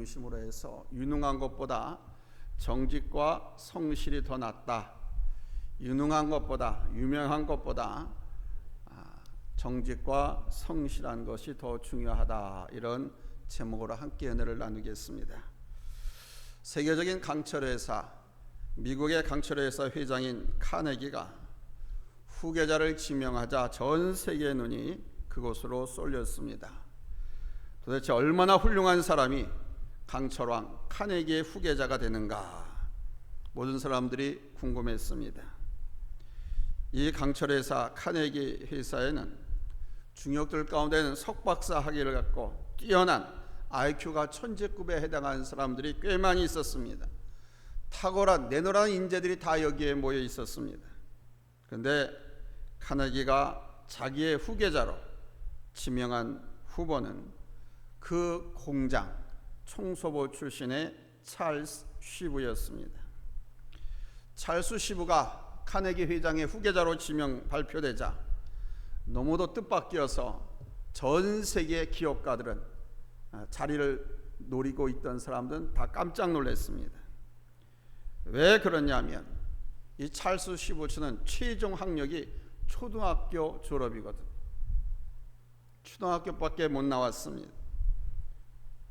중심으로 해서 유능한 것보다 정직과 성실이 더 낫다. 유능한 것보다, 유명한 것보다 정직과 성실한 것이 더 중요하다. 이런 제목으로 함께 은혜를 나누겠습니다. 세계적인 강철회사, 미국의 강철회사 회장인 카네기가 후계자를 지명하자 전 세계의 눈이 그곳으로 쏠렸습니다. 도대체 얼마나 훌륭한 사람이 강철왕 카네기의 후계자가 되는가? 모든 사람들이 궁금했습니다. 이 강철회사 카네기 회사에는 중역들 가운데는 석박사 학위를 갖고 뛰어난 IQ가 천재급에 해당하는 사람들이 꽤 많이 있었습니다. 탁월한 내노란 인재들이 다 여기에 모여 있었습니다. 그런데 카네기가 자기의 후계자로 지명한 후보는 그 공장 청소부 출신의 찰스 쉬브였습니다. 찰스 쉬브가 카네기 회장의 후계자로 지명 발표되자 너무도 뜻밖이어서 전 세계 기업가들은 자리를 노리고 있던 사람들은 다 깜짝 놀랐습니다. 왜 그러냐면 이 찰스 쉬브는 최종 학력이 초등학교 졸업이거든. 초등학교밖에 못 나왔습니다.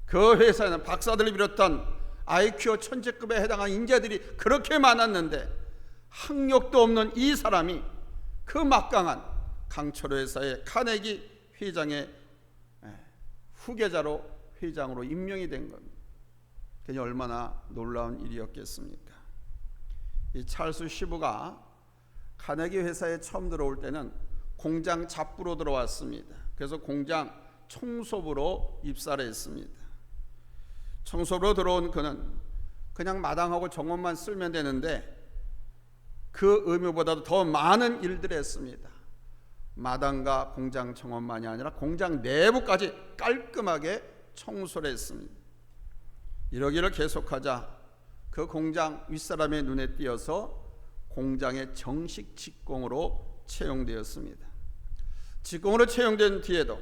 그 회사에는 박사들을 비롯한 IQ 천재급에 해당한 인재들이 그렇게 많았는데 학력도 없는 이 사람이 그 막강한 강철회사의 카네기 회장의 후계자로 회장으로 임명이 된 겁니다. 그게 얼마나 놀라운 일이었겠습니까? 이 찰스 쉬브가 카네기 회사에 처음 들어올 때는 공장 잡부로 들어왔습니다. 그래서 공장 청소부로 입사를 했습니다. 청소부로 들어온 그는 그냥 마당하고 정원만 쓸면 되는데 그 의무보다도 더 많은 일들을 했습니다. 마당과 공장 정원만이 아니라 공장 내부까지 깔끔하게 청소를 했습니다. 이러기를 계속하자 그 공장 윗사람의 눈에 띄어서 공장의 정식 직공으로 채용되었습니다. 직공으로 채용된 뒤에도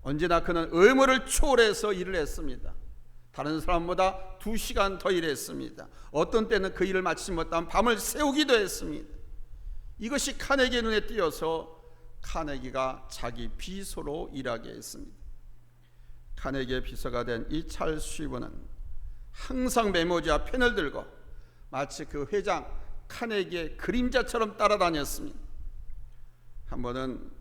언제나 그는 의무를 초월해서 일을 했습니다. 다른 사람보다 2시간 더 일했습니다. 어떤 때는 그 일을 마치지 못하면 밤을 새우기도 했습니다. 이것이 카네기 눈에 띄어서 카네기가 자기 비서로 일하게 했습니다. 카네기의 비서가 된 이 찰스 쉬브는 항상 메모지와 펜을 들고 마치 그 회장 카네기의 그림자처럼 따라다녔습니다. 한 번은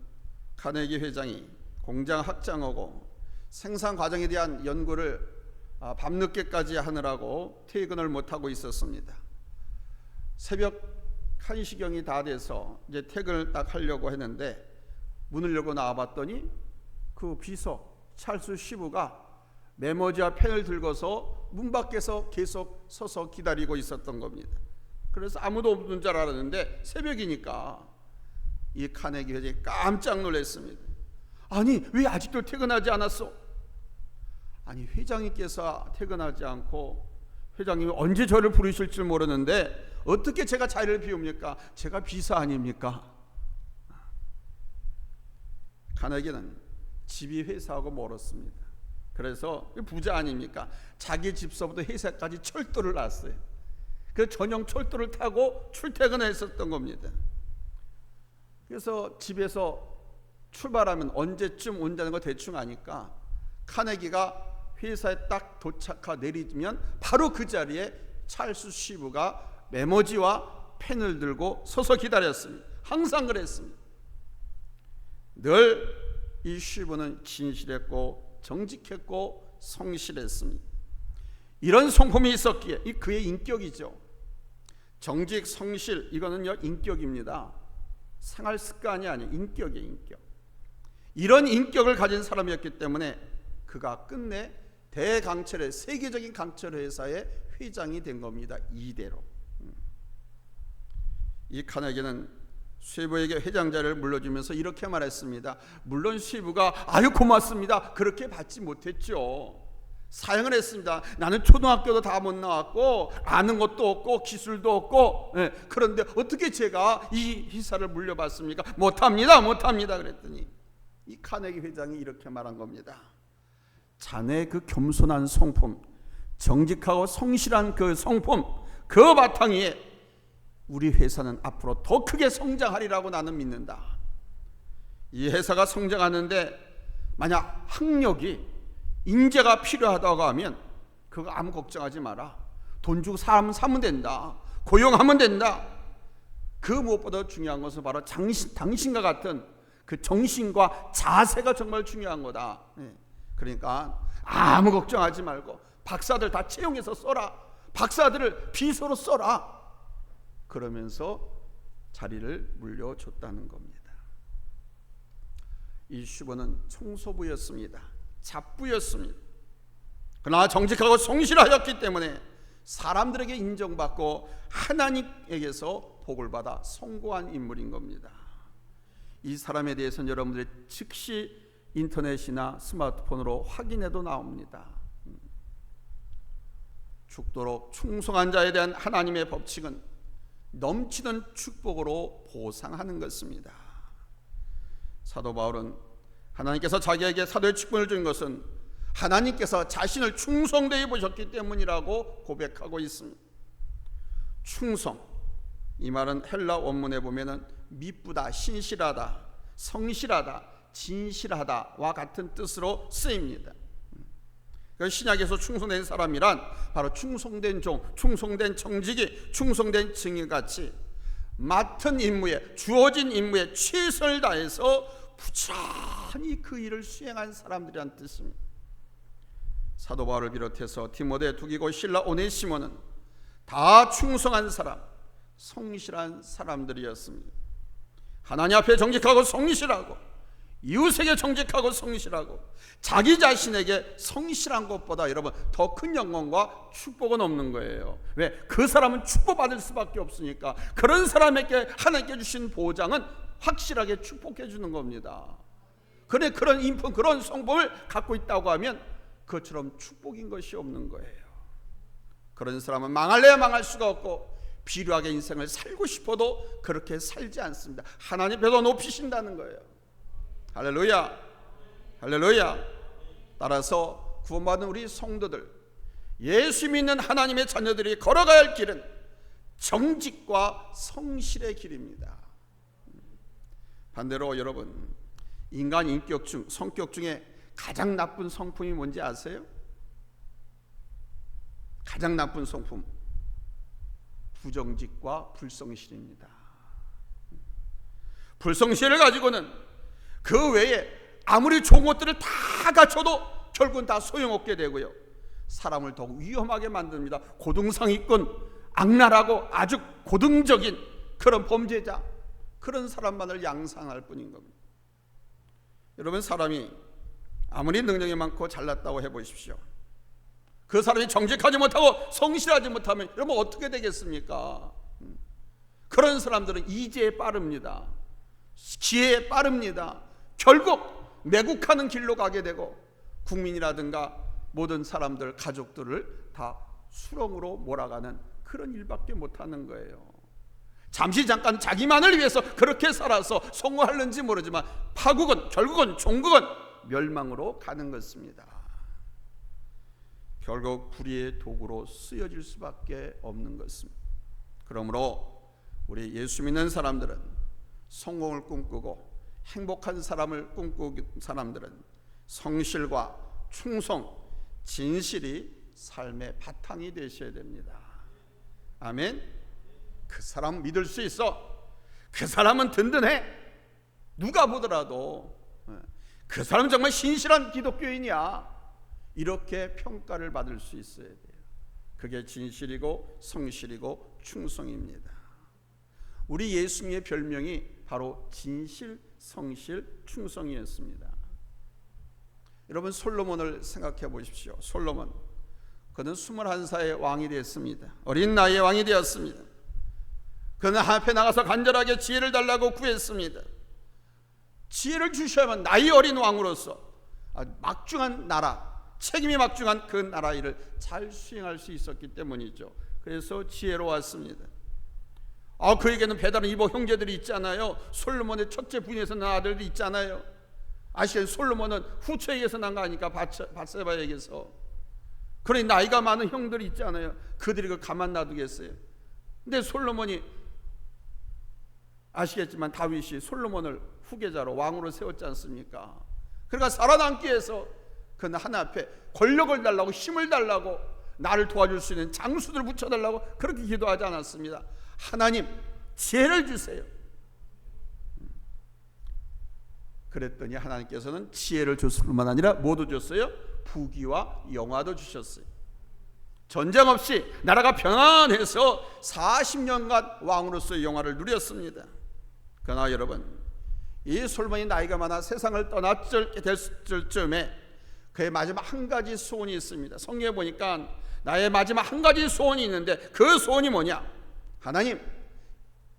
카네기 회장이 공장 확장하고 생산 과정에 대한 연구를 밤늦게까지 하느라고 퇴근을 못하고 있었습니다. 새벽 1시경이 다 돼서 이제 퇴근을 딱 하려고 했는데 문을 열고 나와봤더니 그 비서 찰스 쉬브가 메모지와 펜을 들고서 문 밖에서 계속 서서 기다리고 있었던 겁니다. 그래서 아무도 없는 줄 알았는데 새벽이니까 이 카네기 회장이 깜짝 놀랐습니다. 아니, 왜 아직도 퇴근하지 않았어? 아니, 회장님께서 퇴근하지 않고 회장님이 언제 저를 부르실 줄 모르는데 어떻게 제가 자리를 비웁니까? 제가 비서 아닙니까? 카네기는 집이 회사하고 멀었습니다. 그래서 부자 아닙니까? 자기 집서부터 회사까지 철도를 놨어요. 그래서 전용 철도를 타고 출퇴근했었던 겁니다. 그래서 집에서 출발하면 언제쯤 온다는 거 대충 아니까 카네기가 회사에 딱 도착하 내리면 바로 그 자리에 찰스 쉬브가 메모지와 펜을 들고 서서 기다렸습니다. 항상 그랬습니다. 늘 이 쉬브는 진실했고 정직했고 성실했습니다. 이런 성품이 있었기에 이 그의 인격이죠. 정직, 성실, 이거는요 인격입니다. 생활 습관이 아니에요. 인격이에요, 인격. 이런 인격을 가진 사람이었기 때문에 그가 끝내 대강철회, 세계적인 강철 회사의 회장이 된 겁니다. 이대로. 이 카네기는 쉬브에게 회장 자리를 물려주면서 이렇게 말했습니다. 물론 쉬브가 아유 고맙습니다. 그렇게 받지 못했죠. 사양을 했습니다. 나는 초등학교도 다 못 나왔고 아는 것도 없고 기술도 없고 그런데 어떻게 제가 이 회사를 물려받습니까? 못합니다 그랬더니 이 카네기 회장이 이렇게 말한 겁니다. 자네 그 겸손한 성품, 정직하고 성실한 그 성품, 그 바탕 위에 우리 회사는 앞으로 더 크게 성장하리라고 나는 믿는다. 이 회사가 성장하는데 만약 학력이, 인재가 필요하다고 하면 그거 아무 걱정하지 마라. 돈 주고 사람 사면 된다. 고용하면 된다. 그 무엇보다 중요한 것은 바로 당신과 같은 그 정신과 자세가 정말 중요한 거다. 그러니까 아무 걱정하지 말고 박사들 다 채용해서 써라. 박사들을 비서로 써라. 그러면서 자리를 물려줬다는 겁니다. 이 슈버는 청소부였습니다. 잡부였습니다. 그러나 정직하고 성실하였기 때문에 사람들에게 인정받고 하나님에게서 복을 받아 성공한 인물인 겁니다. 이 사람에 대해서는 여러분들이 즉시 인터넷이나 스마트폰으로 확인해도 나옵니다. 죽도록 충성한 자에 대한 하나님의 법칙은 넘치는 축복으로 보상하는 것입니다. 사도 바울은 하나님께서 자기에게 사도의 직분을 준 것은 하나님께서 자신을 충성되이 보셨기 때문이라고 고백하고 있습니다. 충성, 이 말은 헬라 원문에 보면은 미쁘다, 신실하다, 성실하다, 진실하다와 같은 뜻으로 쓰입니다. 신약에서 충성된 사람이란 바로 충성된 종, 충성된 청지기, 충성된 증인같이 맡은 임무에, 주어진 임무에 최선을 다해서 부지런히 그 일을 수행한 사람들이란 뜻입니다. 사도 바울을 비롯해서 디모데, 두기고, 실라, 오네시모는 다 충성한 사람, 성실한 사람들이었습니다. 하나님 앞에 정직하고 성실하고, 이웃에게 정직하고 성실하고, 자기 자신에게 성실한 것보다 여러분 더 큰 영광과 축복은 없는 거예요. 왜? 그 사람은 축복받을 수밖에 없으니까. 그런 사람에게 하나님께 주신 보장은 확실하게 축복해 주는 겁니다. 그래, 그런 인품, 그런 성품을 갖고 있다고 하면 그것처럼 축복인 것이 없는 거예요. 그런 사람은 망할래야 망할 수가 없고 비루하게 인생을 살고 싶어도 그렇게 살지 않습니다. 하나님 앞에서 높이신다는 거예요. 할렐루야, 할렐루야. 따라서 구원받은 우리 성도들, 예수 믿는 하나님의 자녀들이 걸어가야 할 길은 정직과 성실의 길입니다. 반대로 여러분, 인간 인격 중, 성격 중에 가장 나쁜 성품이 뭔지 아세요? 가장 나쁜 성품, 부정직과 불성실입니다. 불성실을 가지고는 그 외에 아무리 좋은 것들을 다 갖춰도 결국은 다 소용없게 되고요, 사람을 더욱 위험하게 만듭니다. 고등상위권, 악랄하고 아주 고등적인 그런 범죄자, 그런 사람만을 양상할 뿐인 겁니다. 여러분, 사람이 아무리 능력이 많고 잘났다고 해보십시오. 그 사람이 정직하지 못하고 성실하지 못하면 여러분 어떻게 되겠습니까? 그런 사람들은 이재에 빠릅니다. 지혜에 빠릅니다. 결국 매국하는 길로 가게 되고 국민이라든가 모든 사람들, 가족들을 다 수렁으로 몰아가는 그런 일밖에 못하는 거예요. 잠시 잠깐 자기만을 위해서 그렇게 살아서 성공하는지 모르지만 파국은, 결국은, 종국은 멸망으로 가는 것입니다. 결국 불의의 도구로 쓰여질 수밖에 없는 것입니다. 그러므로 우리 예수 믿는 사람들은, 성공을 꿈꾸고 행복한 사람을 꿈꾸는 사람들은 성실과 충성, 진실이 삶의 바탕이 되셔야 됩니다. 아멘. 그 사람 믿을 수 있어. 그 사람은 든든해. 누가 보더라도 그 사람은 정말 신실한 기독교인이야, 이렇게 평가를 받을 수 있어야 돼요. 그게 진실이고 성실이고 충성입니다. 우리 예수님의 별명이 바로 진실, 성실, 충성이었습니다. 여러분, 솔로몬을 생각해 보십시오. 솔로몬, 그는 21살의 왕이 되었습니다. 어린 나이에 왕이 되었습니다. 그는 앞에 나가서 간절하게 지혜를 달라고 구했습니다. 지혜를 주셔야만 나이 어린 왕으로서 막중한 나라, 책임이 막중한 그 나라 일을 잘 수행할 수 있었기 때문이죠. 그래서 지혜로웠습니다. 그에게는 배다른 이복 형제들이 있잖아요. 솔로몬의 첫째 부인에서 난 아들들이 있잖아요. 아시는 솔로몬은 후처에게서 난 거 아니까, 바세바에게서. 그러니 나이가 많은 형들이 있잖아요. 그들이 가만 놔두겠어요? 근데 솔로몬이, 아시겠지만 다윗이 솔로몬을 후계자로 왕으로 세웠지 않습니까? 그러니까 살아남기 위해서 그는 하나 앞에 권력을 달라고, 힘을 달라고, 나를 도와줄 수 있는 장수들을 붙여달라고 그렇게 기도하지 않았습니다. 하나님 지혜를 주세요. 그랬더니 하나님께서는 지혜를 줬을 뿐만 아니라 뭐도 줬어요? 부귀와 영화도 주셨어요. 전쟁 없이 나라가 평안해서 40년간 왕으로서의 영화를 누렸습니다. 그러나 여러분, 이 솔몬이 나이가 많아 세상을 떠났을 쯤에 그의 마지막 한 가지 소원이 있습니다. 성경에 보니까 나의 마지막 한 가지 소원이 있는데 그 소원이 뭐냐? 하나님,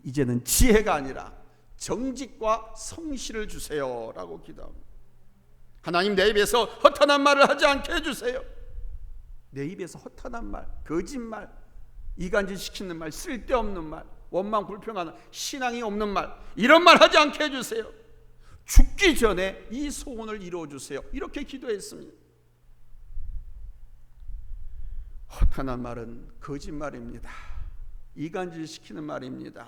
이제는 지혜가 아니라 정직과 성실을 주세요 라고 기도합니다. 하나님, 내 입에서 허탄한 말을 하지 않게 해주세요. 내 입에서 허탄한 말, 거짓말, 이간질시키는 말, 쓸데없는 말, 원망 불평하는, 신앙이 없는 말, 이런 말 하지 않게 해주세요. 죽기 전에 이 소원을 이루어주세요. 이렇게 기도했습니다. 허탄한 말은 거짓말입니다. 이간질시키는 말입니다.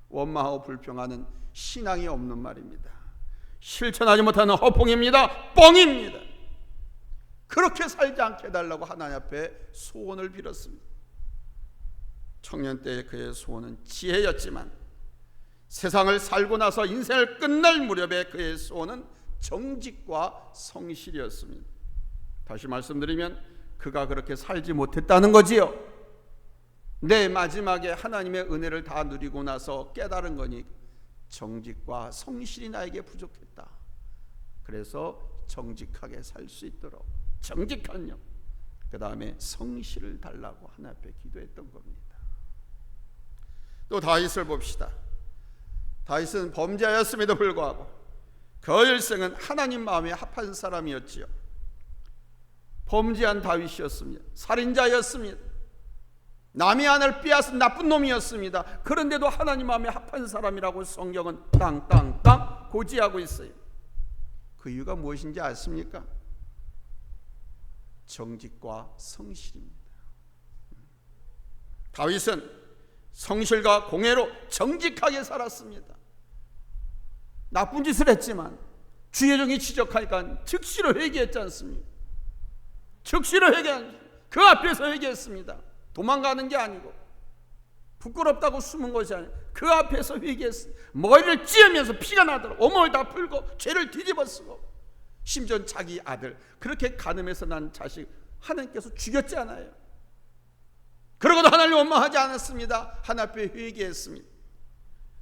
원망하고 불평하는 신앙이 없는 말입니다. 실천하지 못하는 허풍입니다. 뻥입니다. 그렇게 살지 않게 해달라고 하나님 앞에 소원을 빌었습니다. 청년 때의 그의 소원은 지혜였지만 세상을 살고 나서 인생을 끝날 무렵에 그의 소원은 정직과 성실이었습니다. 다시 말씀드리면 그가 그렇게 살지 못했다는 거지요. 내 마지막에 하나님의 은혜를 다 누리고 나서 깨달은 거니 정직과 성실이 나에게 부족했다. 그래서 정직하게 살 수 있도록 정직한 영, 그 다음에 성실을 달라고 하나님 앞에 기도했던 겁니다. 또 다윗을 봅시다. 다윗은 범죄하였음에도 불구하고 그 일생은 하나님 마음에 합한 사람이었지요. 범죄한 다윗이었습니다. 살인자였습니다. 남의 아내를 빼앗은 나쁜 놈이었습니다. 그런데도 하나님 마음에 합한 사람이라고 성경은 땅땅땅 고지하고 있어요. 그 이유가 무엇인지 아십니까? 정직과 성실입니다. 다윗은 성실과 공의로 정직하게 살았습니다. 나쁜 짓을 했지만 주의 종이 지적하니까 즉시로 회개했지 않습니까? 즉시로 그 앞에서 회개했습니다. 도망가는 게 아니고 부끄럽다고 숨은 것이 아니고 그 앞에서 회개했습니다. 머리를 찌르면서 피가 나도록 온몸을 다 풀고 죄를 뒤집어쓰고, 심지어 자기 아들, 그렇게 간음해서 난 자식 하나님께서 죽였지 않아요. 그러고도 하나님 원망하지 않았습니다. 하나님 앞에 회개했습니다.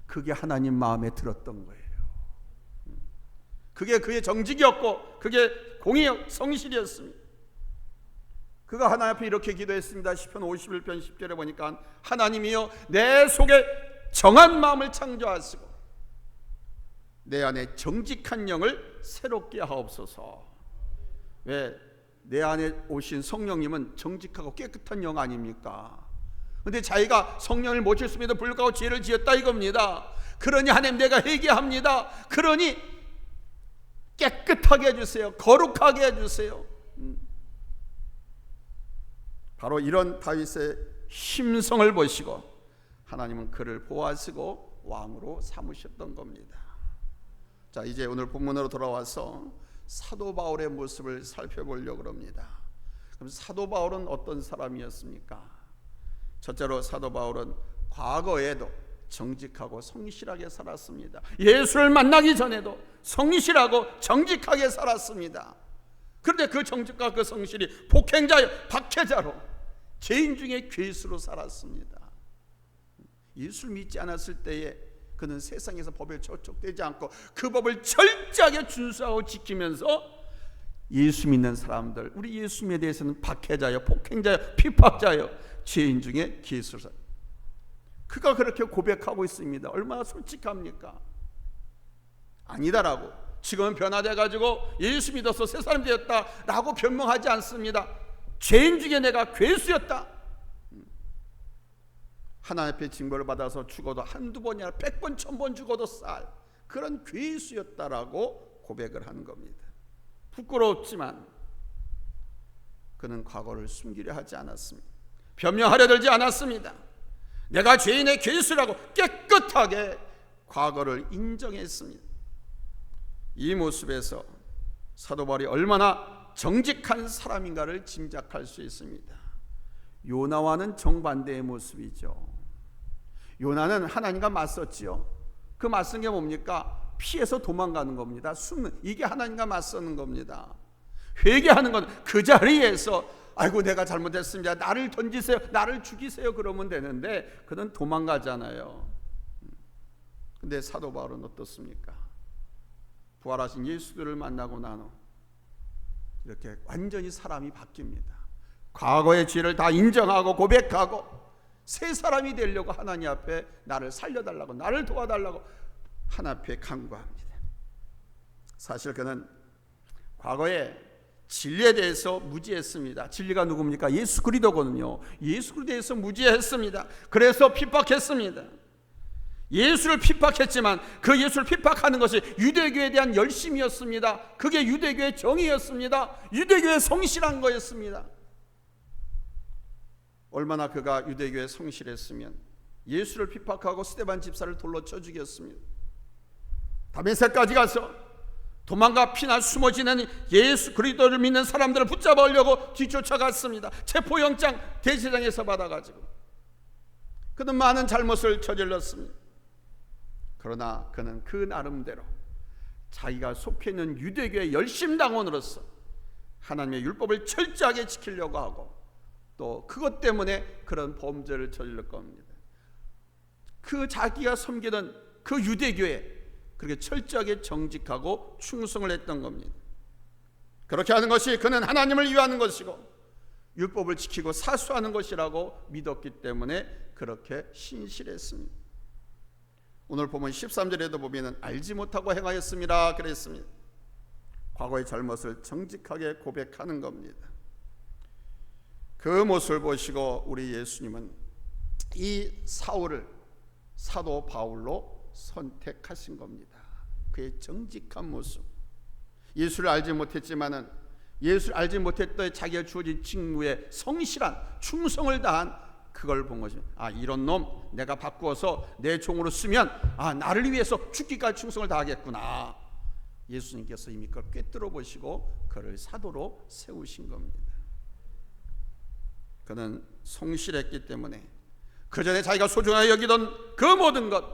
그게 하나님 마음에 들었던 거예요. 그게 그의 정직이었고 그게 공의 성실이었습니다. 그가 하나님 앞에 이렇게 기도했습니다. 시편 51편 10절에 보니까 하나님이여 내 속에 정한 마음을 창조하시고 내 안에 정직한 영을 새롭게 하옵소서. 왜? 내 안에 오신 성령님은 정직하고 깨끗한 영 아닙니까? 그런데 자기가 성령을 못 줬음에도 불구하고 죄를 지었다 이겁니다. 그러니 하나님 내가 회개합니다. 그러니 깨끗하게 해주세요. 거룩하게 해주세요. 바로 이런 다윗의 힘성을 보시고 하나님은 그를 보호하시고 왕으로 삼으셨던 겁니다. 자, 이제 오늘 본문으로 돌아와서 사도 바울의 모습을 살펴보려고 합니다. 그럼 사도 바울은 어떤 사람이었습니까? 첫째로 사도 바울은 과거에도 정직하고 성실하게 살았습니다. 예수를 만나기 전에도 성실하고 정직하게 살았습니다. 그런데 그 정직과 그 성실이 폭행자요, 박해자로, 죄인 중에 괴수로 살았습니다. 예수를 믿지 않았을 때에 그는 세상에서 법에 저촉되지 않고 그 법을 철저하게 준수하고 지키면서 예수 믿는 사람들, 우리 예수님에 대해서는 박해자요, 폭행자요, 핍박자요, 죄인 중에 괴수로. 그가 그렇게 고백하고 있습니다. 얼마나 솔직합니까? 아니다라고, 지금은 변화돼가지고 예수 믿어서 새 사람 되었다라고 변명하지 않습니다. 죄인 중에 내가 괴수였다. 하나님 앞에 징벌을 받아서 죽어도 한두 번이 아니라 100번 1000번 죽어도 쌀 그런 괴수였다라고 고백을 한 겁니다. 부끄럽지만 그는 과거를 숨기려 하지 않았습니다. 변명하려 들지 않았습니다. 내가 죄인의 괴수라고 깨끗하게 과거를 인정했습니다. 이 모습에서 사도 바울이 얼마나 정직한 사람인가를 짐작할 수 있습니다. 요나와는 정반대의 모습이죠. 요나는 하나님과 맞섰지요. 그 맞선 게 뭡니까? 피해서 도망가는 겁니다. 숨는, 이게 하나님과 맞서는 겁니다. 회개하는 건 그 자리에서 아이고 내가 잘못했습니다, 나를 던지세요, 나를 죽이세요 그러면 되는데 그는 도망가잖아요. 근데 사도 바울은 어떻습니까? 부활하신 예수를 만나고 난 후 이렇게 완전히 사람이 바뀝니다. 과거의 죄를 다 인정하고 고백하고 새 사람이 되려고 하나님 앞에 나를 살려달라고, 나를 도와달라고 하나님 앞에 간구합니다. 사실 그는 과거에 진리에 대해서 무지했습니다. 진리가 누굽니까? 예수 그리스도거든요. 예수 그리스도에 대해서 무지했습니다. 그래서 핍박했습니다. 예수를 핍박했지만 그 예수를 핍박하는 것이 유대교에 대한 열심이었습니다. 그게 유대교의 정의였습니다. 유대교의 성실한 거였습니다. 얼마나 그가 유대교에 성실했으면 예수를 핍박하고 스데반 집사를 돌로 쳐 죽였습니다. 다메섹까지 가서 도망가 피나 숨어 지내는 예수 그리스도를 믿는 사람들을 붙잡으려고 뒤쫓아갔습니다. 체포영장 대제사장에서 받아가지고 그는 많은 잘못을 저질렀습니다. 그러나 그는 그 나름대로 자기가 속해 있는 유대교의 열심당원으로서 하나님의 율법을 철저하게 지키려고 하고 또 그것 때문에 그런 범죄를 저질렀 겁니다. 그 자기가 섬기던 그 유대교에 그렇게 철저하게 정직하고 충성을 했던 겁니다. 그렇게 하는 것이 그는 하나님을 위하는 것이고 율법을 지키고 사수하는 것이라고 믿었기 때문에 그렇게 신실했습니다. 오늘 보면 13절에도 보면 알지 못하고 행하였습니다 그랬습니다. 과거의 잘못을 정직하게 고백하는 겁니다. 그 모습을 보시고 우리 예수님은 이 사울을 사도 바울로 선택하신 겁니다. 그의 정직한 모습, 예수를 알지 못했지만은 예수를 알지 못했던 자기가 주어진 직무에 성실한 충성을 다한 그걸 본 것이, 아 이런 놈 내가 바꾸어서 내 종으로 쓰면 아 나를 위해서 죽기까지 충성을 다하겠구나. 예수님께서 이미 그걸 꿰뚫어 보시고 그를 사도로 세우신 겁니다. 그는 성실했기 때문에 그 전에 자기가 소중하게 여기던 그 모든 것,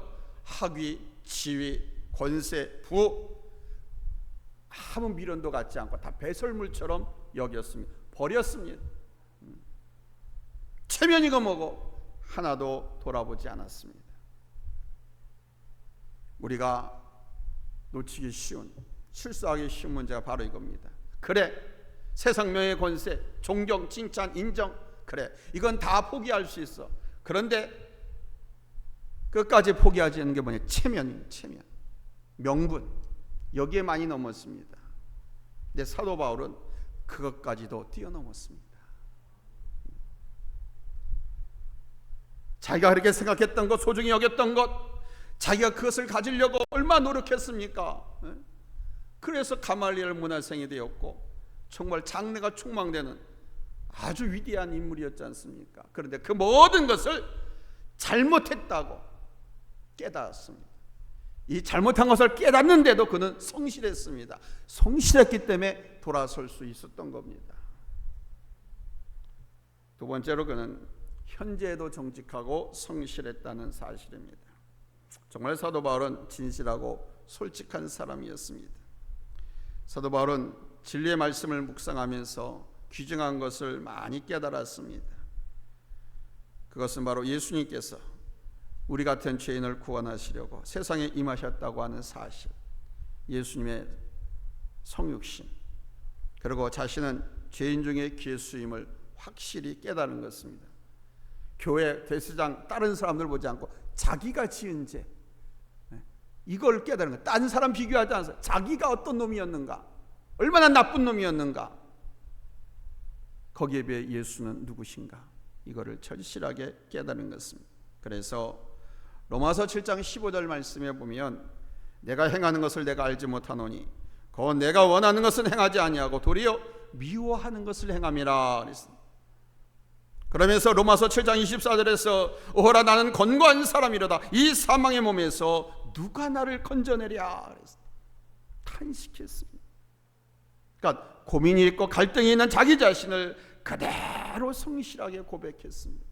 학위, 지위, 권세, 부 아무 미련도 갖지 않고 다 배설물처럼 여겼습니다. 버렸습니다. 체면이고 뭐고 하나도 돌아보지 않았습니다. 우리가 놓치기 쉬운, 실수하기 쉬운 문제가 바로 이겁니다. 그래, 세상 명예, 권세, 존경, 칭찬, 인정, 그래 이건 다 포기할 수 있어. 그런데 끝까지 포기하지 않는 게 뭐냐? 체면입니다. 체면, 명분, 여기에 많이 넘었습니다. 근데 사도 바울은 그것까지도 뛰어넘었습니다. 자기가 그렇게 생각했던 것, 소중히 여겼던 것, 자기가 그것을 가지려고 얼마나 노력했습니까? 그래서 가말리엘 문화생이 되었고 정말 장래가 촉망되는 아주 위대한 인물이었지 않습니까? 그런데 그 모든 것을 잘못했다고 깨달았습니다. 이 잘못한 것을 깨닫는데도 그는 성실했습니다. 성실했기 때문에 돌아설 수 있었던 겁니다. 두 번째로 그는 현재에도 정직하고 성실했다는 사실입니다. 정말 사도 바울은 진실하고 솔직한 사람이었습니다. 사도 바울은 진리의 말씀을 묵상하면서 귀중한 것을 많이 깨달았습니다. 그것은 바로 예수님께서 우리 같은 죄인을 구원하시려고 세상에 임하셨다고 하는 사실, 예수님의 성육신, 그리고 자신은 죄인 중에 괴수임을 확실히 깨달은 것입니다. 교회 대제사장 다른 사람들 보지 않고 자기가 지은 죄, 이걸 깨달은 거예요. 다른 사람 비교하지 않아서 자기가 어떤 놈이었는가, 얼마나 나쁜 놈이었는가, 거기에 비해 예수는 누구신가, 이거를 절실하게 깨달은 것입니다. 그래서 로마서 7장 15절 말씀에 보면 내가 행하는 것을 내가 알지 못하노니 곧 내가 원하는 것은 행하지 아니하고 도리어 미워하는 것을 행함이라 그랬습니다. 그러면서 로마서 7장 24절에서 오호라 나는 건고한 사람이로다. 이 사망의 몸에서 누가 나를 건져내랴 그랬습니다. 탄식했습니다. 그러니까 고민이 있고 갈등이 있는 자기 자신을 그대로 성실하게 고백했습니다.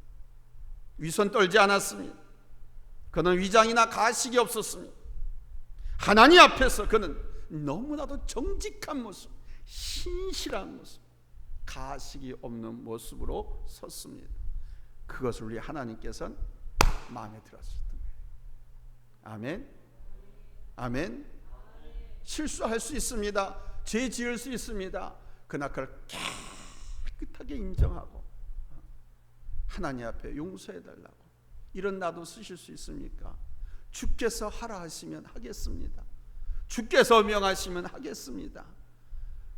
위선 떨지 않았습니다. 그는 위장이나 가식이 없었습니다. 하나님 앞에서 그는 너무나도 정직한 모습, 신실한 모습, 가식이 없는 모습으로 섰습니다. 그것을 우리 하나님께서는 마음에 들었었던 거예요. 아멘. 아멘. 실수할 수 있습니다. 죄 지을 수 있습니다. 그러나 그걸 깨끗하게 인정하고 하나님 앞에 용서해달라고. 이런 나도 쓰실 수 있습니까? 주께서 하라 하시면 하겠습니다. 주께서 명하시면 하겠습니다.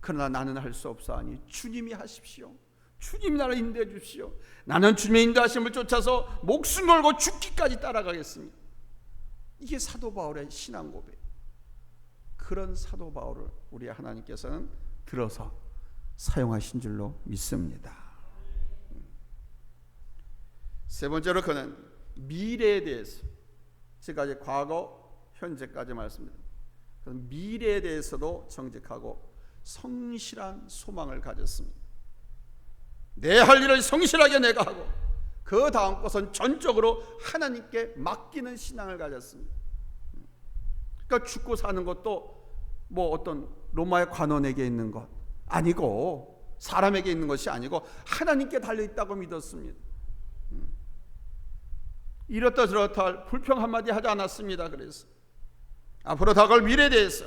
그러나 나는 할 수 없사오니 주님이 하십시오. 주님이 나를 인도해 주십시오. 나는 주님의 인도하심을 쫓아서 목숨 걸고 죽기까지 따라가겠습니다. 이게 사도 바울의 신앙 고백. 그런 사도 바울을 우리 하나님께서는 들어서 사용하신 줄로 믿습니다. 세 번째로 그는 미래에 대해서, 지금까지 과거, 현재까지 말씀드립니다. 미래에 대해서도 정직하고 성실한 소망을 가졌습니다. 내 할 일을 성실하게 내가 하고 그 다음 것은 전적으로 하나님께 맡기는 신앙을 가졌습니다. 그러니까 죽고 사는 것도 뭐 어떤 로마의 관원에게 있는 것 아니고, 사람에게 있는 것이 아니고 하나님께 달려있다고 믿었습니다. 이렇다 저렇다 불평 한마디 하지 않았습니다. 그래서 앞으로 다가올 미래에 대해서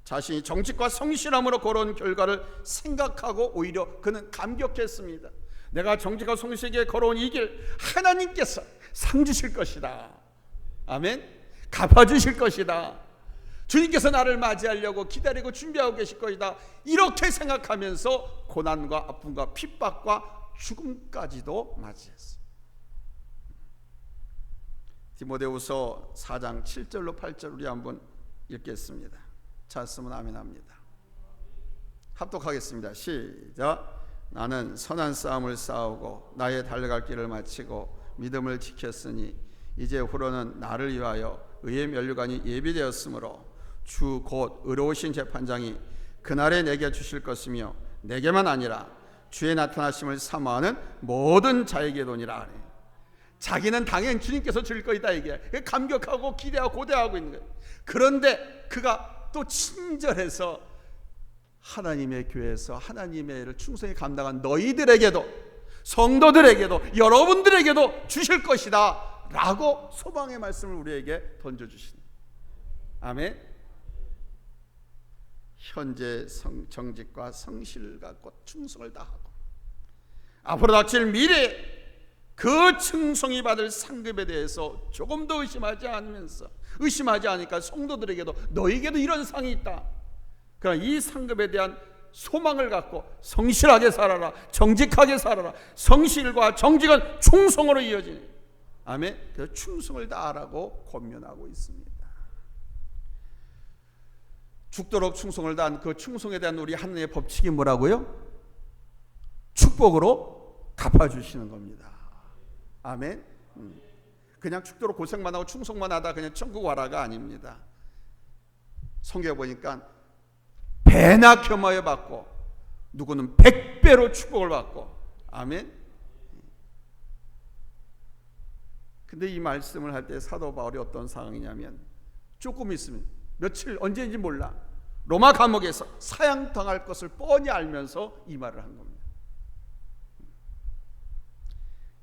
자신이 정직과 성실함으로 걸어온 결과를 생각하고 오히려 그는 감격했습니다. 내가 정직과 성실하게 걸어온 이 길 하나님께서 상 주실 것이다. 아멘. 갚아주실 것이다. 주님께서 나를 맞이하려고 기다리고 준비하고 계실 것이다. 이렇게 생각하면서 고난과 아픔과 핍박과 죽음까지도 맞이했습니다. 디모데후서 4장 7절로 8절 우리 한번 읽겠습니다. 찾았으면 아멘합니다. 합독하겠습니다. 시작. 나는 선한 싸움을 싸우고 나의 달려갈 길을 마치고 믿음을 지켰으니 이제 후로는 나를 위하여 의의 면류관이 예비되었으므로 주 곧 의로우신 재판장이 그날에 내게 주실 것이며 내게만 아니라 주의 나타나심을 사모하는 모든 자에게도니라. 자기는 당연히 주님께서 줄 거이다, 이게 감격하고 기대하고 고대하고 있는 거예요. 그런데 그가 또 친절해서 하나님의 교회에서 하나님의 일을 충성히 감당한 너희들에게도, 성도들에게도, 여러분들에게도 주실 것이다 라고 소망의 말씀을 우리에게 던져주신. 아멘. 현재 정직과 성실을 갖고 충성을 다하고 앞으로 닥칠 미래 그 충성이 받을 상급에 대해서 조금 더 의심하지 않으니까 성도들에게도 너희에게도 이런 상이 있다. 그러나 이 상급에 대한 소망을 갖고 성실하게 살아라, 정직하게 살아라. 성실과 정직은 충성으로 이어지는. 아멘. 그래서 충성을 다하라고 권면하고 있습니다. 죽도록 충성을 다한 그 충성에 대한 우리 하나님의 법칙이 뭐라고요? 축복으로 갚아주시는 겁니다. 아멘. 그냥 죽도록 고생만 하고 충성만 하다 그냥 천국 와라가 아닙니다. 성경에 보니까 배나 겸하여 받고 누구는 100배로 축복을 받고. 아멘. 근데 이 말씀을 할 때 사도 바울이 어떤 상황이냐면 조금 있으면 며칠 언제인지 몰라 로마 감옥에서 사형당할 것을 뻔히 알면서 이 말을 한 겁니다.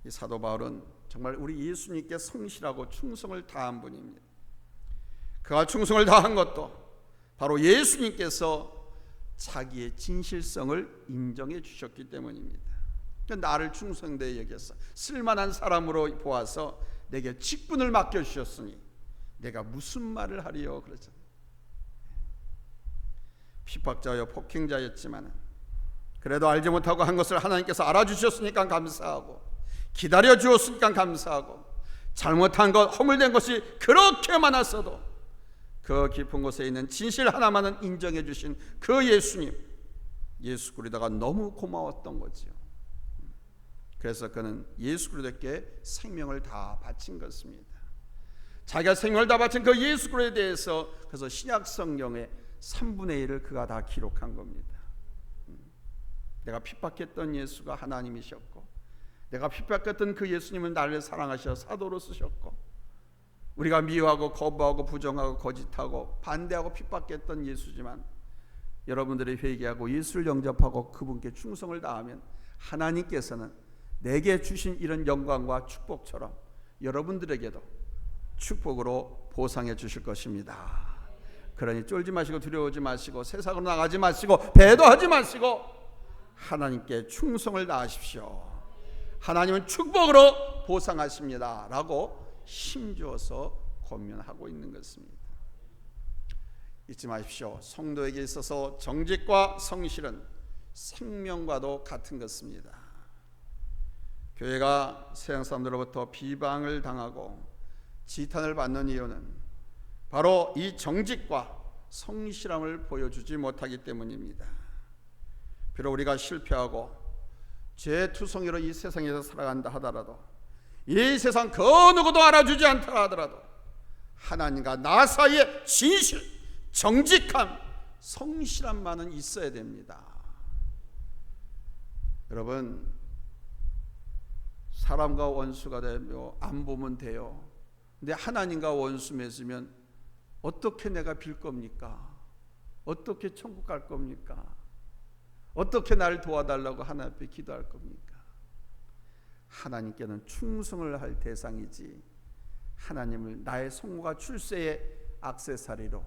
이 사도 바울은 정말 우리 예수님께 성실하고 충성을 다한 분입니다. 그가 충성을 다한 것도 바로 예수님께서 자기의 진실성을 인정해 주셨기 때문입니다. 나를 충성되이 여겨서 쓸만한 사람으로 보아서 내게 직분을 맡겨주셨으니 내가 무슨 말을 하리요 그러잖아요. 핍박자여 폭행자였지만 그래도 알지 못하고 한 것을 하나님께서 알아주셨으니까 감사하고 기다려 주었으니까 감사하고 잘못한 것 허물된 것이 그렇게 많았어도 그 깊은 곳에 있는 진실 하나만은 인정해 주신 그 예수님, 예수 그리스도가 너무 고마웠던 거지요. 그래서 그는 예수 그리스도께 생명을 다 바친 것입니다. 자기가 생명을 다 바친 그 예수 그리스도에 대해서 그래서 신약 성경의 3분의 1을 그가 다 기록한 겁니다. 내가 핍박했던 예수가 하나님이셨고, 내가 핍박했던 그 예수님은 나를 사랑하셔 사도로 쓰셨고, 우리가 미워하고 거부하고 부정하고 거짓하고 반대하고 핍박했던 예수지만 여러분들이 회개하고 예수를 영접하고 그분께 충성을 다하면 하나님께서는 내게 주신 이런 영광과 축복처럼 여러분들에게도 축복으로 보상해 주실 것입니다. 그러니 쫄지 마시고 두려워하지 마시고 세상으로 나가지 마시고 배도하지 마시고 하나님께 충성을 다하십시오. 하나님은 축복으로 보상하십니다 라고 힘주어서 권면하고 있는 것입니다. 잊지 마십시오. 성도에게 있어서 정직과 성실은 생명과도 같은 것입니다. 교회가 세상 사람들로부터 비방을 당하고 지탄을 받는 이유는 바로 이 정직과 성실함을 보여주지 못하기 때문입니다. 비록 우리가 실패하고 죄투성이로 이 세상에서 살아간다 하더라도, 이 세상 그 누구도 알아주지 않다 하더라도 하나님과 나 사이에 진실, 정직함, 성실함만은 있어야 됩니다. 여러분, 사람과 원수가 되며 안 보면 돼요. 근데 하나님과 원수 맺으면 어떻게 내가 빌 겁니까? 어떻게 천국 갈 겁니까? 어떻게 나를 도와달라고 하나님 앞에 기도할 겁니까? 하나님께는 충성을 할 대상이지 하나님을 나의 성공과 출세의 액세서리로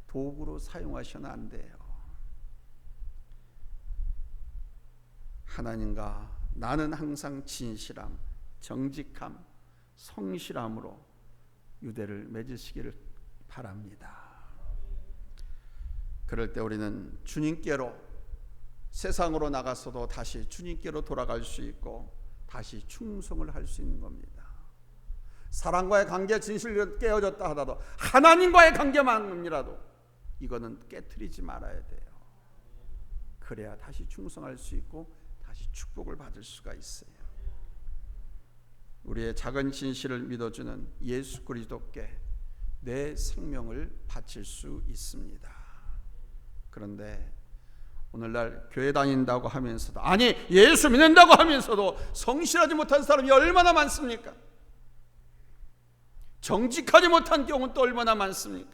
도구로 사용하셔는 안 돼요. 하나님과 나는 항상 진실함, 정직함, 성실함으로 유대를 맺으시기를 바랍니다. 그럴 때 우리는 주님께로, 세상으로 나가서도 다시 주님께로 돌아갈 수 있고 다시 충성을 할 수 있는 겁니다. 사람과의 관계 진실이 깨어졌다 하더라도 하나님과의 관계만이라도 이거는 깨트리지 말아야 돼요. 그래야 다시 충성할 수 있고 다시 축복을 받을 수가 있어요. 우리의 작은 진실을 믿어주는 예수 그리스도께 내 생명을 바칠 수 있습니다. 그런데 오늘날 교회 다닌다고 하면서도, 아니 예수 믿는다고 하면서도 성실하지 못한 사람이 얼마나 많습니까? 정직하지 못한 경우는 또 얼마나 많습니까?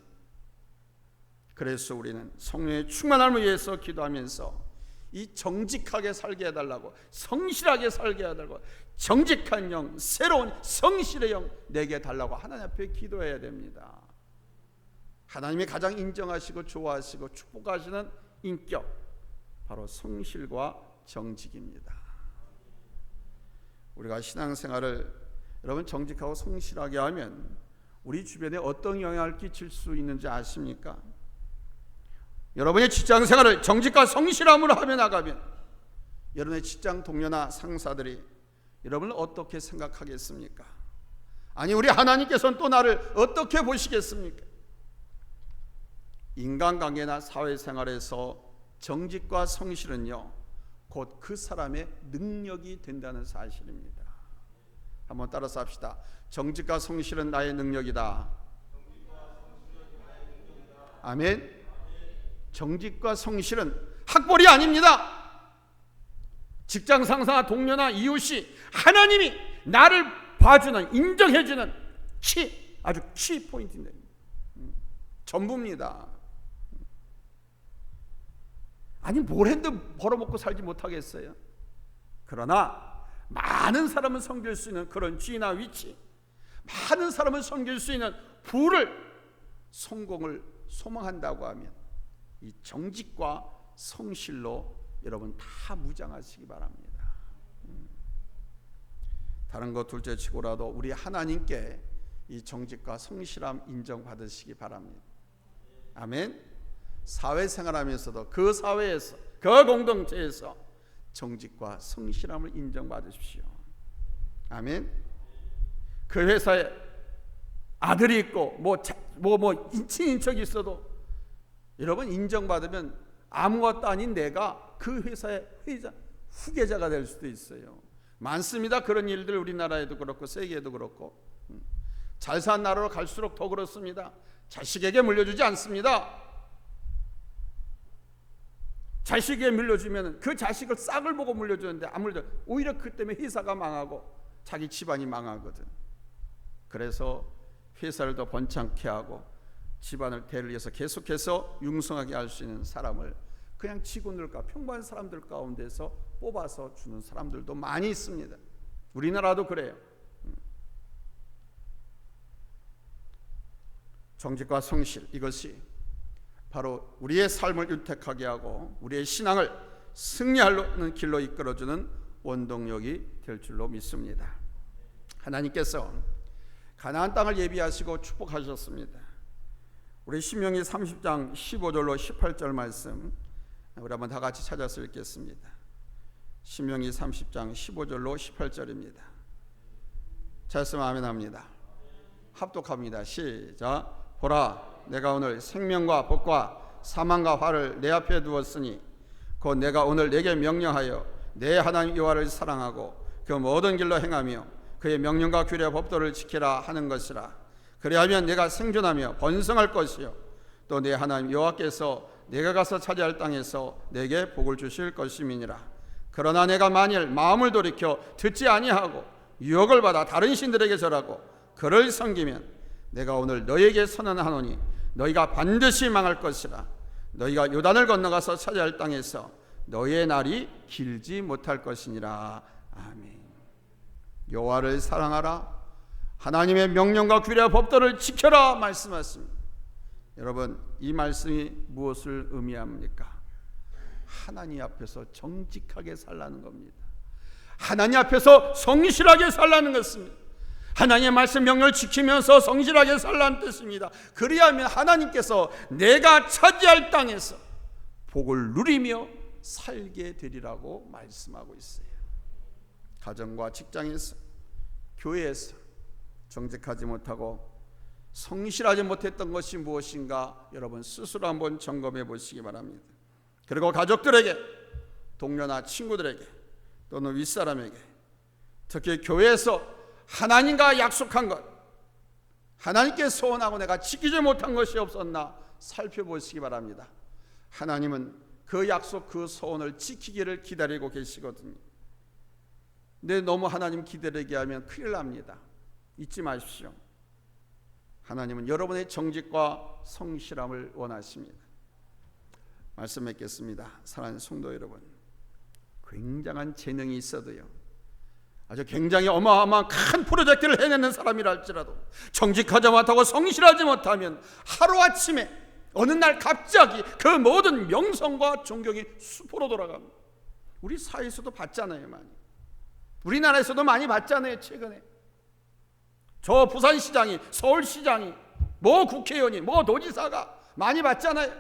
그래서 우리는 성령의 충만함을 위해서 기도하면서 이 정직하게 살게 해달라고, 성실하게 살게 해달라고, 정직한 영, 새로운 성실의 영 내게 달라고 하나님 앞에 기도해야 됩니다. 하나님이 가장 인정하시고 좋아하시고 축복하시는 인격, 바로 성실과 정직입니다. 우리가 신앙생활을 여러분 정직하고 성실하게 하면 우리 주변에 어떤 영향을 끼칠 수 있는지 아십니까? 여러분의 직장생활을 정직과 성실함으로 하며 나가면 여러분의 직장 동료나 상사들이 여러분을 어떻게 생각하겠습니까? 아니 우리 하나님께서는 또 나를 어떻게 보시겠습니까? 인간관계나 사회생활에서 정직과 성실은요 곧 그 사람의 능력이 된다는 사실입니다. 한번 따라서 합시다. 정직과 성실은 나의 능력이다. 아멘. 정직과 성실은 학벌이 아닙니다. 직장 상사나 동료나 이웃이 하나님이 나를 봐주는, 인정해주는 아주 키 포인트인데 전부입니다. 아니 뭘 해도 벌어먹고 살지 못하겠어요? 그러나 많은 사람을 섬길 수 있는 그런 지위나 위치, 많은 사람을 섬길 수 있는 부를, 성공을 소망한다고 하면 이 정직과 성실로 여러분 다 무장하시기 바랍니다. 다른 것 둘째 치고라도 우리 하나님께 이 정직과 성실함 인정받으시기 바랍니다. 아멘. 사회생활하면서도 그 사회에서, 그 공동체에서 정직과 성실함을 인정받으십시오. 아멘. 그 회사에 아들이 있고 친인척이 있어도 여러분 인정받으면 아무것도 아닌 내가 그 회사의 후계자가 될 수도 있어요. 많습니다. 그런 일들 우리나라에도 그렇고 세계에도 그렇고. 잘 산 나라로 갈수록 더 그렇습니다. 자식에게 물려주지 않습니다. 자식에게 물려주면 그 자식을 싹을 보고 물려주는데 아무래도 오히려 그 때문에 회사가 망하고 자기 집안이 망하거든. 그래서 회사를 더 번창케 하고 집안을 대를 위해서 계속해서 융성하게 할 수 있는 사람을 그냥 직원들과 평범한 사람들 가운데서 뽑아서 주는 사람들도 많이 있습니다. 우리나라도 그래요. 정직과 성실, 이것이 바로 우리의 삶을 윤택하게 하고 우리의 신앙을 승리하는 길로 이끌어주는 원동력이 될 줄로 믿습니다. 하나님께서 가나안 땅을 예비하시고 축복하셨습니다. 우리 신명기 30장 15절로 18절 말씀 우리 한번 다 같이 찾아서 읽겠습니다. 신명기 30장 15절로 18절입니다. 잘쓰면 아멘 합니다. 합독합니다. 시작. 보라, 내가 오늘 생명과 복과 사망과 화를 내 앞에 두었으니 곧 내가 오늘 내게 명령하여 내 하나님 여호와를 사랑하고 그 모든 길로 행하며 그의 명령과 규례 법도를 지키라 하는 것이라. 그리하면 내가 생존하며 번성할 것이요 또 내 하나님 여호와께서 내가 가서 차지할 땅에서 내게 복을 주실 것임이니라. 그러나 내가 만일 마음을 돌이켜 듣지 아니하고 유혹을 받아 다른 신들에게 절하고 그를 섬기면 내가 오늘 너희에게 선언하노니 너희가 반드시 망할 것이라. 너희가 요단을 건너가서 차지할 땅에서 너희의 날이 길지 못할 것이니라. 아멘. 여호와를 사랑하라. 하나님의 명령과 규례와 법도를 지켜라 말씀하십니다. 여러분, 이 말씀이 무엇을 의미합니까? 하나님 앞에서 정직하게 살라는 겁니다. 하나님 앞에서 성실하게 살라는 것입니다. 하나님의 말씀 명령을 지키면서 성실하게 살라는 뜻입니다. 그리하면 하나님께서 내가 차지할 땅에서 복을 누리며 살게 되리라고 말씀하고 있어요. 가정과 직장에서, 교회에서 정직하지 못하고 성실하지 못했던 것이 무엇인가 여러분 스스로 한번 점검해 보시기 바랍니다. 그리고 가족들에게, 동료나 친구들에게 또는 윗사람에게, 특히 교회에서 하나님과 약속한 것, 하나님께 소원하고 내가 지키지 못한 것이 없었나 살펴보시기 바랍니다. 하나님은 그 약속, 그 소원을 지키기를 기다리고 계시거든요. 근데 너무 하나님 기다리게 하면 큰일 납니다. 잊지 마십시오. 하나님은 여러분의 정직과 성실함을 원하십니다. 말씀 맺겠습니다. 사랑하는 성도 여러분, 굉장한 재능이 있어도요, 아주 굉장히 어마어마한 큰 프로젝트를 해내는 사람이라 할지라도 정직하지 못하고 성실하지 못하면 하루아침에 어느 날 갑자기 그 모든 명성과 존경이 수포로 돌아갑니다. 우리 사회에서도 봤잖아요. 많이. 우리나라에서도 많이 봤잖아요. 최근에 저 부산시장이, 서울시장이, 뭐 국회의원이, 뭐 도지사가 많이 봤잖아요.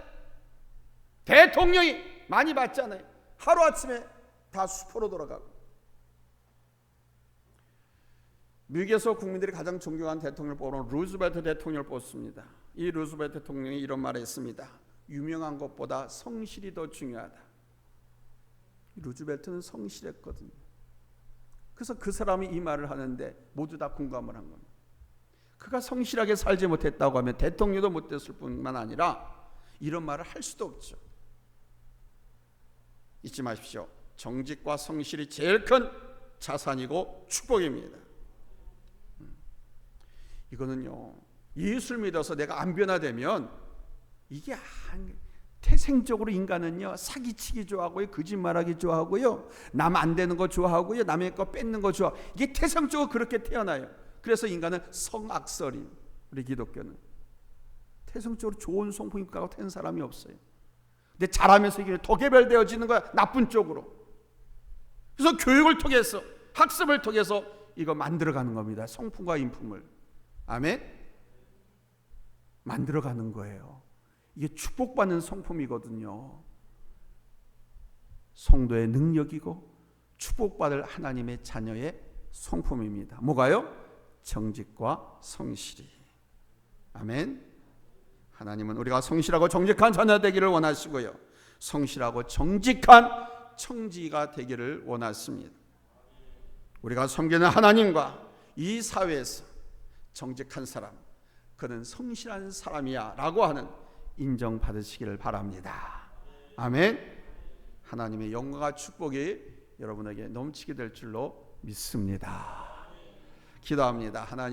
대통령이 많이 봤잖아요. 하루아침에 다 수포로 돌아가고. 미국에서 국민들이 가장 존경한 대통령을 뽑으면 루즈벨트 대통령을 뽑습니다. 이 루즈벨트 대통령이 이런 말을 했습니다. 유명한 것보다 성실이 더 중요하다. 루즈벨트는 성실했거든요. 그래서 그 사람이 이 말을 하는데 모두 다 공감을 한 겁니다. 그가 성실하게 살지 못했다고 하면 대통령도 못됐을 뿐만 아니라 이런 말을 할 수도 없죠. 잊지 마십시오. 정직과 성실이 제일 큰 자산이고 축복입니다. 이거는요, 예수를 믿어서 내가 안 변화되면 이게 태생적으로 인간은요, 사기치기 좋아하고요, 거짓말하기 좋아하고요, 남 안 되는 거 좋아하고요, 남의 거 뺏는 거 좋아. 이게 태생적으로 그렇게 태어나요. 그래서 인간은 성악설인, 우리 기독교는 태생적으로 좋은 성품인가고 태어난 사람이 없어요. 근데 자라면서 이게 더 개별되어지는 거야, 나쁜 쪽으로. 그래서 교육을 통해서, 학습을 통해서 이거 만들어가는 겁니다. 성품과 인품을. 아멘? 만들어가는 거예요. 이게 축복받는 성품이거든요. 성도의 능력이고 축복받을 하나님의 자녀의 성품입니다. 뭐가요? 정직과 성실이. 아멘. 하나님은 우리가 성실하고 정직한 자녀 되기를 원하시고요, 성실하고 정직한 청지가 되기를 원했습니다. 우리가 섬기는 하나님과 이 사회에서 정직한 사람, 그는 성실한 사람이야 라고 하는 인정받으시기를 바랍니다. 아멘. 하나님의 영광과 축복이 여러분에게 넘치게 될 줄로 믿습니다. 기도합니다. 하나님